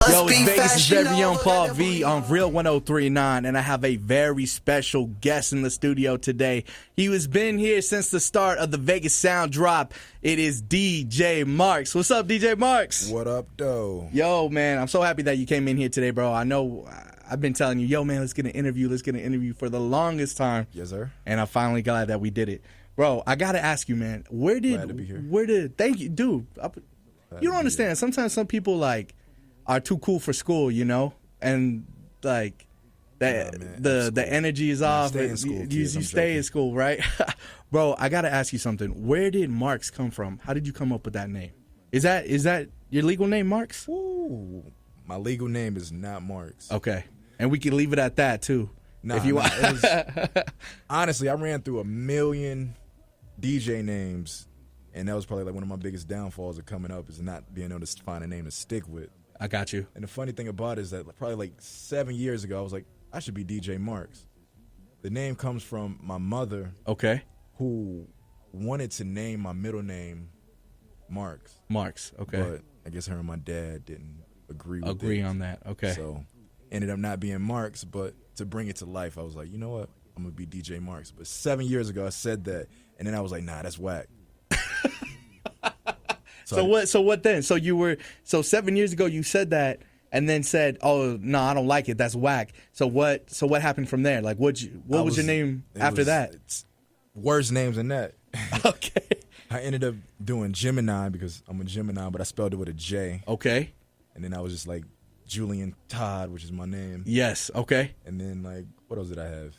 Yo, it's Vegas' very own Paul V on Real 103.9, and I have a very special guest in the studio today. He has been here since the start of the Vegas Sound Drop. It is DJ Marx. What's up, DJ Marx? What up, though? Yo, man, I'm so happy that you came in here today, bro. I know I've been telling you, yo, man, let's get an interview for the longest time. Yes, sir. And I'm finally glad that we did it. Bro, I got to ask you, man, Glad to be here. Thank you, dude. You don't understand. Sometimes some people, like, are too cool for school, you know, and like the energy is off. Stay in school, you stay in school, right? Bro, I gotta ask you something. Where did Marx come from? How did you come up with that name? Is that your legal name, Marx? Ooh, my legal name is not Marx. Okay, and we can leave it at that too. If you want. Honestly, I ran through a million DJ names, and that was probably like one of my biggest downfalls of coming up is not being able to find a name to stick with. I got you. And the funny thing about it is that probably like 7 years ago, I was like, I should be DJ Marx. The name comes from my mother, okay, who wanted to name my middle name Marx. Marx, okay. But I guess her and my dad didn't agree on that, okay. So ended up not being Marx, but to bring it to life, I was like, you know what? I'm going to be DJ Marx. But 7 years ago, I said that, and then I was like, nah, that's whack. So what then? So 7 years ago you said that and then said, "Oh, no, I don't like it. That's whack." So what happened from there? Like what was your name after that? Worse names than that. Okay. I ended up doing Gemini because I'm a Gemini, but I spelled it with a J. Okay. And then I was just like Julian Todd, which is my name. Yes, okay. And then like what else did I have?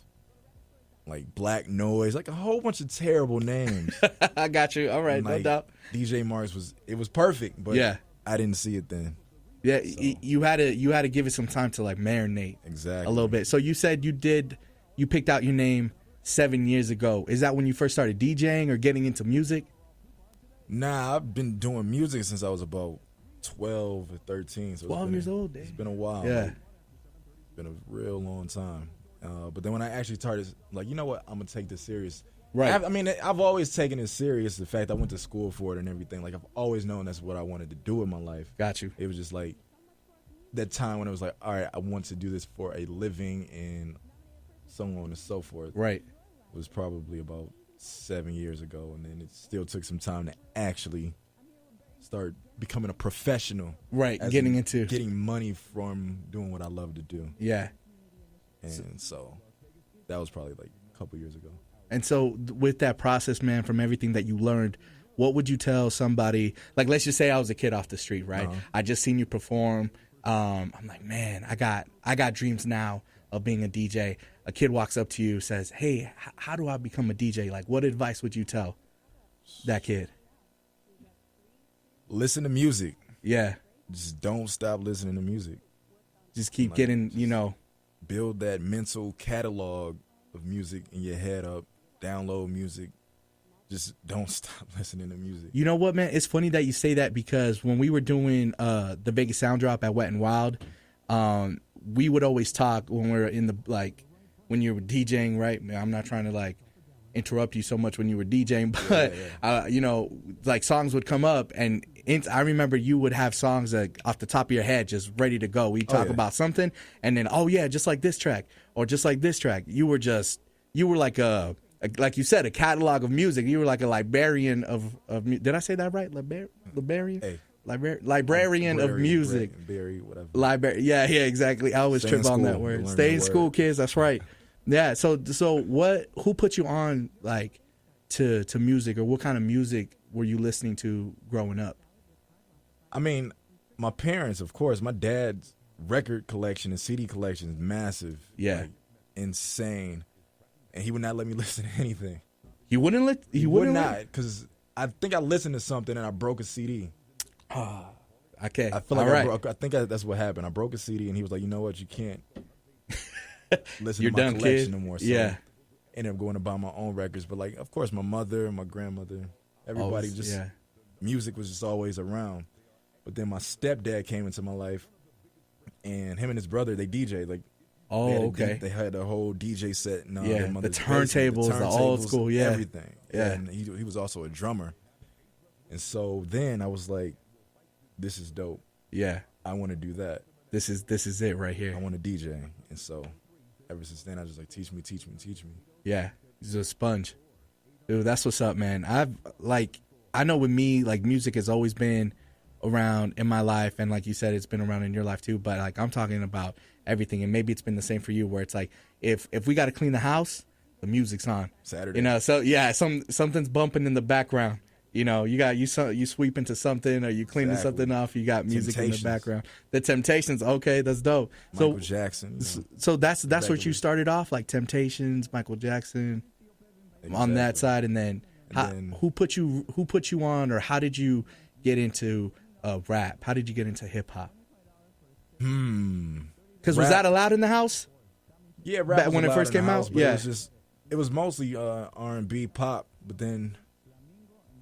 Like Black Noise, like a whole bunch of terrible names. I got you. All right, and, like, no doubt. DJ Marx was perfect, but yeah. I didn't see it then. Yeah, so. you had to give it some time to like marinate exactly a little bit. So you said you picked out your name 7 years ago. Is that when you first started DJing or getting into music? Nah, I've been doing music since I was about 12 or 13. So 12 years old. It's been a while. Yeah, it's been a real long time. But then when I actually started, like, you know what, I'm gonna take this serious. Right. I've always taken it serious. The fact I went to school for it and everything. Like I've always known that's what I wanted to do in my life. Got you. It was just like that time when it was like, all right, I want to do this for a living and so on and so forth. Right. It was probably about 7 years ago, and then it still took some time to actually start becoming a professional. Right. Getting money from doing what I love to do. Yeah. And so that was probably like a couple years ago. And so with that process, man, from everything that you learned, what would you tell somebody, like let's just say I was a kid off the street, right? Uh-huh. I just seen you perform. I'm like, man, I got dreams now of being a DJ. A kid walks up to you, says, hey, how do I become a DJ? Like, what advice would you tell that kid? Listen to music. Yeah. Just don't stop listening to music. Just keep getting, you know. Build that mental catalog of music in your head up. Download music. Just don't stop listening to music. You know what, man? It's funny that you say that because when we were doing the Vegas Sound Drop at Wet and Wild, we would always talk when we were in the, like, when you were DJing, right? I'm not trying to, like, interrupt you so much when you were DJing, but, you know, like, songs would come up, and I remember you would have songs like, off the top of your head just ready to go. We'd talk about something, and then, oh, yeah, just like this track, or just like this track. You were like like you said, a catalog of music. You were like a librarian of did I say that right? Librarian? Hey. Librarian of music. Whatever. Yeah, exactly. I always trip on that word. Stay in school, kids. That's right. Yeah. So who put you on like to music, or what kind of music were you listening to growing up? I mean, my parents, of course. My dad's record collection and CD collection is massive. Yeah. Like, insane. And he would not let me listen to anything. He would not, because I think I listened to something and I broke a CD. Okay. I feel like I think that's what happened. I broke a CD and he was like, you know what, you can't listen to my collection no more. So yeah. Ended up going to buy my own records. But like, of course, my mother and my grandmother, everybody music was just always around. But then my stepdad came into my life, and him and his brother, they DJ. Like, they had a whole DJ set. And the turntables, the old school, everything. Yeah, and he was also a drummer. And so then I was like, this is dope. Yeah, I want to do that. this is it right here. I want to DJ. And so ever since then, I just like, teach me. Yeah, he's a sponge. Dude, that's what's up, man. I know with me, like, music has always been around in my life, and like you said, it's been around in your life too, but like I'm talking about everything, and maybe it's been the same for you, where it's like if we got to clean the house, the music's on Saturday, you know. So yeah, something's bumping in the background, you know. You sweep into something, or you cleaning something off, you got music in the background. The Temptations, okay, that's dope. Michael Jackson, you know, so that's what you started off, like Temptations, Michael Jackson, on that side. And then who put you on, or how did you get into rap? How did you get into hip hop? Because was that allowed in the house? Yeah, rap was when it first came out. Yeah, it was mostly R&B, pop. But then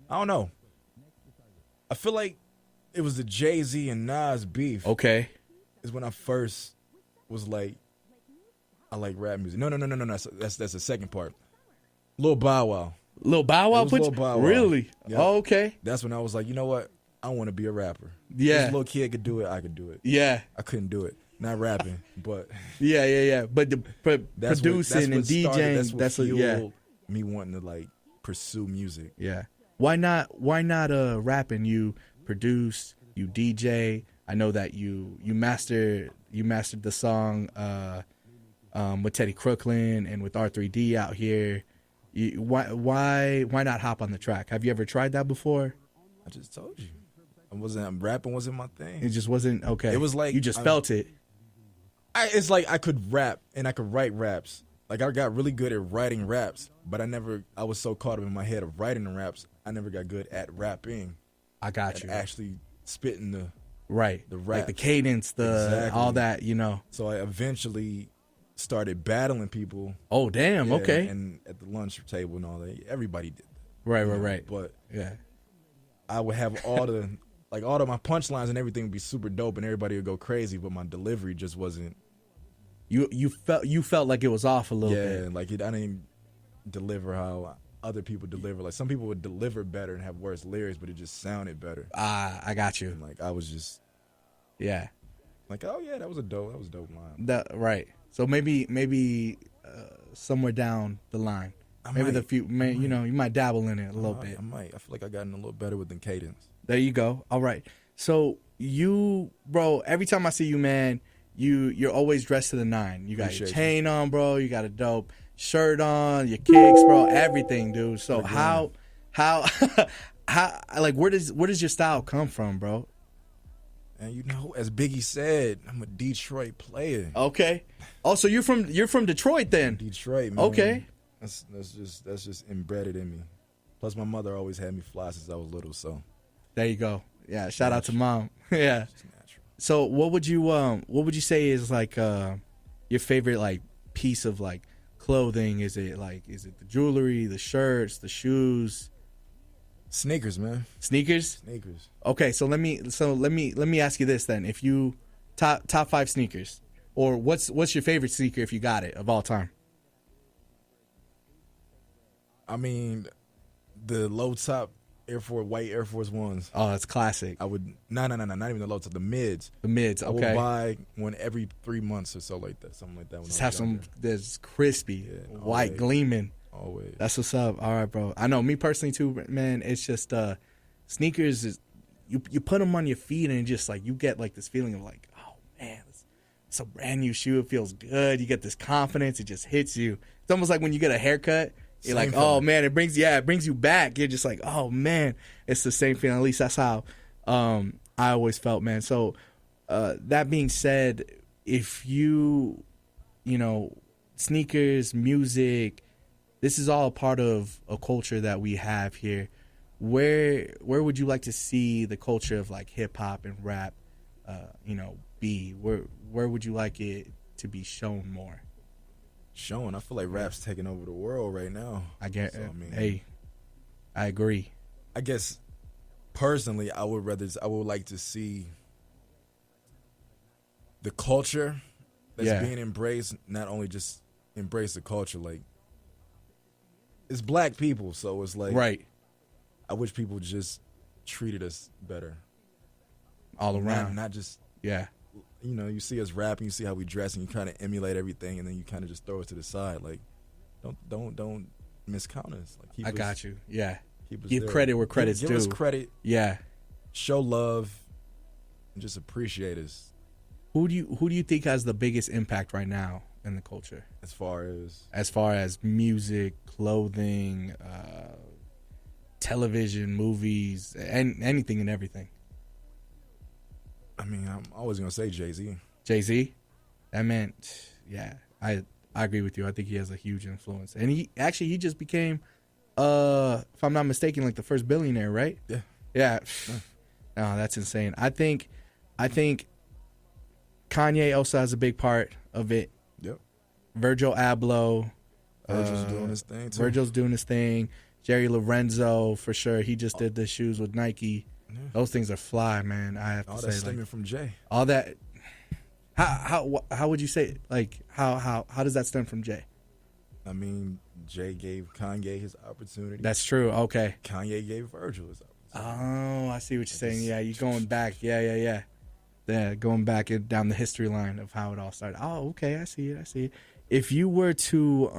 I don't know. I feel like it was the Jay-Z and Nas beef. Okay, is when I first was like, I like rap music. No. That's the second part. Lil Bow Wow. Lil Bow Wow put you? Really? Yep. Oh, okay. That's when I was like, you know what? I want to be a rapper. Yeah. This little kid could do it. I could do it. Yeah. I couldn't do it. Not rapping, but yeah. But producing and DJing, that's what fueled me wanting to like pursue music. Yeah. Why not rapping? You produce, you DJ. I know that you mastered the song with Teddy Crooklyn and with R3D out here. Why not hop on the track? Have you ever tried that before? I just told you. Rapping wasn't my thing. It just wasn't okay. It was like you just felt it. It's like I could rap and I could write raps. Like I got really good at writing raps, but I was so caught up in my head of writing the raps, I never got good at rapping. I got you. Actually spitting the rap, like the cadence, all that, you know. So I eventually started battling people. Oh damn! Okay. And at the lunch table and all that, everybody did that. Right. But yeah, I would have all of my punchlines and everything would be super dope, and everybody would go crazy, but my delivery just wasn't. You felt like it was off a little bit. Yeah, like I didn't deliver how other people deliver. Like some people would deliver better and have worse lyrics, but it just sounded better. I got you. And like I was just, yeah, like, oh yeah, that was a dope line. Right. So maybe somewhere down the line, you know, you might dabble in it a little bit. I might. I feel like I gotten a little better with the cadence. There you go. All right. So you, bro, every time I see you, man, you're always dressed to the nine. You got your chain on, bro. You got a dope shirt on, your kicks, bro, everything, dude. So how like where does your style come from, bro? And you know, as Biggie said, I'm a Detroit player. Okay. Oh, so you're from Detroit then? Detroit, man. Okay. That's just embedded in me. Plus, my mother always had me fly since I was little. So there you go. Yeah. Shout out to mom. Yeah. So what would you say is like your favorite like piece of like clothing? Is it the jewelry, the shirts, the shoes? Sneakers, man. Sneakers? Okay, so let me ask you this then. If you top 5 sneakers, or what's your favorite sneaker if you got it of all time? I mean, the low top white Air Force Ones. Oh, it's classic. I would not even the low top, the mids. The mids, okay. I would buy one every 3 months or so, like that, something like that. Just have some that's crispy, white, gleaming. Always. That's what's up. All right, bro. I know me personally too, man. It's just sneakers is you put them on your feet and just like you get like this feeling of like, oh man, it's a brand new shoe. It feels good. You get this confidence. It just hits you. It's almost like when you get a haircut. You're like, oh man, it brings you back. You're just like, oh man, it's the same feeling. At least that's how I always felt, man. So that being said, if you know, sneakers, music, this is all a part of a culture that we have here. Where would you like to see the culture of like hip hop and rap, be? Where would you like it to be shown more? Shown. I feel like rap's taking over the world right now. Hey, I agree. I guess personally, I would like to see the culture that's being embraced. Not only just embrace the culture, like it's black people, so it's like right. I wish people just treated us better all around, not just you know, you see us rapping, you see how we dress, and you kind of emulate everything, and then you kind of just throw it to the side. Like, don't miscount us. Like, I got you. Yeah. Give credit where credit's due. Give us credit. Yeah. Show love, and just appreciate us. Who do you think has the biggest impact right now in the culture? As far as music, clothing, television, movies, and anything and everything. I mean, I'm always gonna say Jay-Z. Jay-Z? That meant, yeah, I agree with you. I think he has a huge influence. And he just became, if I'm not mistaken, like the first billionaire, right? Yeah. Yeah. No, that's insane. I think Kanye also has a big part of it. Yep. Virgil Abloh. Virgil's doing his thing too. Virgil's doing his thing. Jerry Lorenzo, for sure. He just did the shoes with Nike. Yeah. Those things are fly, man. I have to say. All that stemming from Jay. All that. How would you say it? Like, how does that stem from Jay? I mean, Jay gave Kanye his opportunity. That's true. Okay. Kanye gave Virgil his opportunity. Oh, I see what you're saying. Yeah, you're going back. Yeah. Yeah, going back down the history line of how it all started. Oh, okay. I see it. If you were to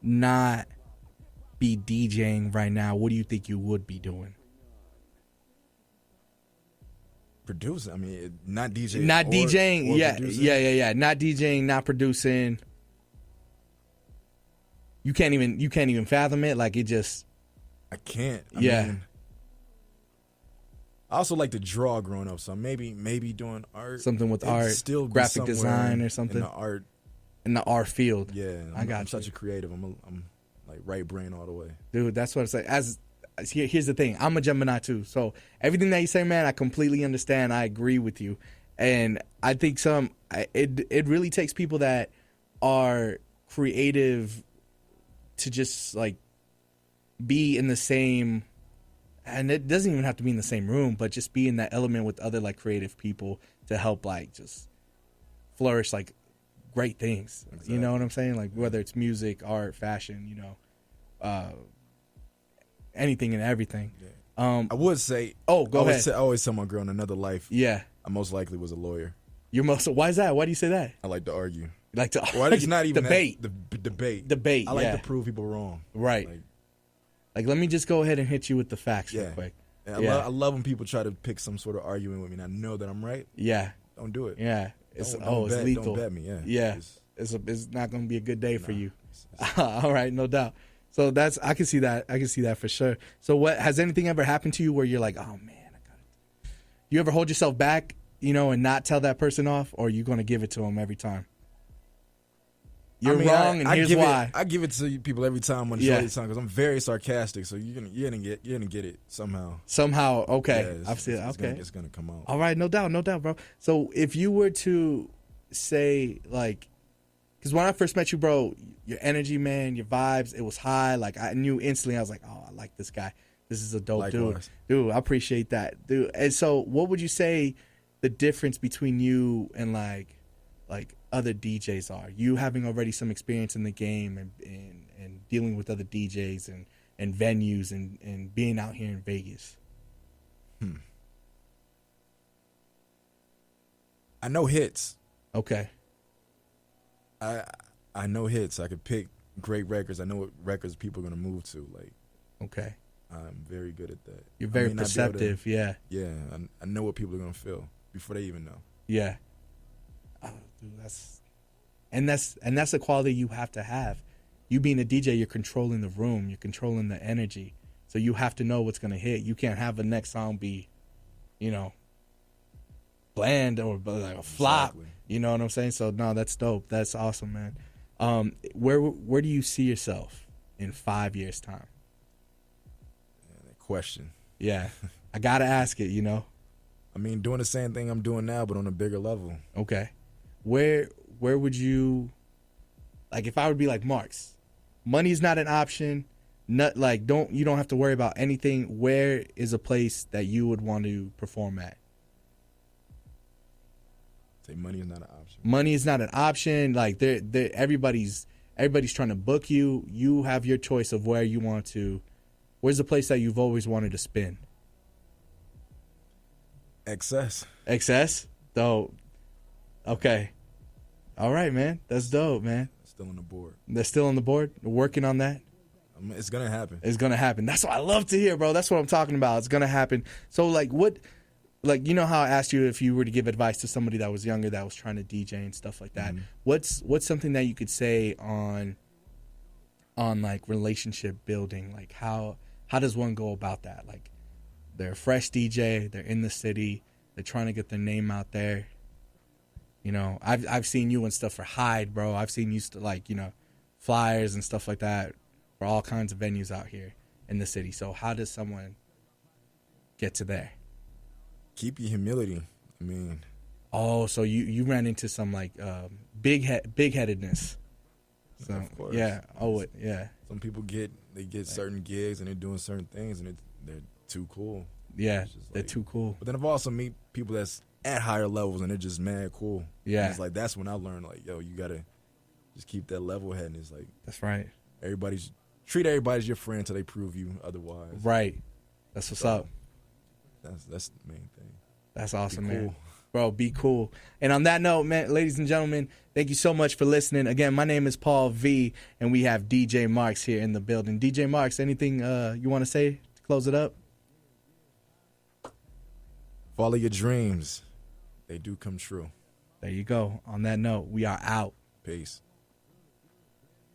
not be DJing right now, what do you think you would be doing? Producing. I mean, not DJing. Not DJing. Yeah. Producing. Yeah. Not DJing, not producing. You can't even fathom it. Like, it just. I can't. I yeah. mean, I also like to draw growing up, so maybe doing art. Something with art, still graphic design or something. In the art field. Yeah, I'm such a creative. I'm like right brain all the way. Dude, that's what I say. Here's the thing. I'm a Gemini too, so everything that you say, man, I completely understand. I agree with you, and I think it really takes people that are creative to just like be in the same. And it doesn't even have to be in the same room, but just be in that element with other like creative people to help like just flourish like great things. Exactly. You know what I'm saying? Like whether it's music, art, fashion, you know, anything and everything. Yeah. I would say. Oh, go ahead. I always tell my girl in another life. Yeah. I most likely was a lawyer. Why is that? Why do you say that? I like to argue. You like to argue? Well, it's not even debate. Debate. I like to prove people wrong. Right. Like, let me just go ahead and hit you with the facts real quick. And I love when people try to pick some sort of argument with me, and I know that I'm right. Yeah. Don't do it. Yeah. It's lethal. Don't bet me. Yeah. Yeah. It's not going to be a good day for you. All right, no doubt. So I can see that. I can see that for sure. So has anything ever happened to you where you're like, oh man, I got it? You ever hold yourself back, you know, and not tell that person off, or are you going to give it to them every time? You're wrong, and here's why. I give it to people every time when it's because I'm very sarcastic. So you're gonna get it somehow. Somehow, okay. Yeah, I've seen it. Okay, it's gonna come out. All right, no doubt, bro. So if you were to say like, because when I first met you, bro, your energy, man, your vibes, it was high. Like I knew instantly. I was like, oh, I like this guy. This is a dope dude. I appreciate that, dude. And so, what would you say the difference between you and like other DJs are? You having already some experience in the game and dealing with other DJs and venues and being out here in Vegas. I know hits. Okay. I know hits. I could pick great records. I know what records people are gonna move to. Like, okay. I'm very good at that. You're very perceptive. Yeah. Yeah. I know what people are gonna feel before they even know. Yeah. Oh, dude, that's a quality you have to have. You being a DJ, you're controlling the room, you're controlling the energy, so you have to know what's gonna hit. You can't have the next song be, you know, bland or like a flop. Exactly. You know what I'm saying? So no, that's dope. That's awesome, man. Where do you see yourself in 5 years' time? Yeah, that question. Yeah, I gotta ask it. You know. I mean, doing the same thing I'm doing now, but on a bigger level. Okay. Where would you, like, if I would be like Marx, money's not an option. You don't have to worry about anything. Where is a place that you would want to perform at? Say money is not an option. Money is not an option. Like everybody's trying to book you. You have your choice of where you want to. Where's the place that you've always wanted to spin? XS. XS? Dope. Okay. All right, man. That's dope, man. Still on the board. They're still on the board? They're working on that? I mean, it's going to happen. It's going to happen. That's what I love to hear, bro. That's what I'm talking about. It's going to happen. So, like, you know how I asked you if you were to give advice to somebody that was younger that was trying to DJ and stuff like that. Mm-hmm. What's something that you could say on like relationship building? Like how does one go about that? Like they're a fresh DJ, they're in the city, they're trying to get their name out there. You know, I've seen you and stuff for Hyde, bro. I've seen you flyers and stuff like that for all kinds of venues out here in the city. So how does someone get to there? Keep your humility. I mean, so you ran into some like big headedness. So of course. Yeah. Yeah. Some people get certain gigs and they're doing certain things and they're too cool. Yeah, they're too cool. But then I've also meet people that's at higher levels and they're just mad cool. Yeah. And it's like that's when I learned like, yo, you gotta just keep that level head. And it's like that's right. Treat everybody as your friend until they prove you otherwise. Right. That's what's up. That's the main thing. That's awesome, cool. man. Bro, be cool. And on that note, man, ladies and gentlemen, thank you so much for listening. Again, my name is Paul V, and we have DJ Marx here in the building. DJ Marx, anything you want to say to close it up? Follow your dreams. They do come true. There you go. On that note, we are out. Peace.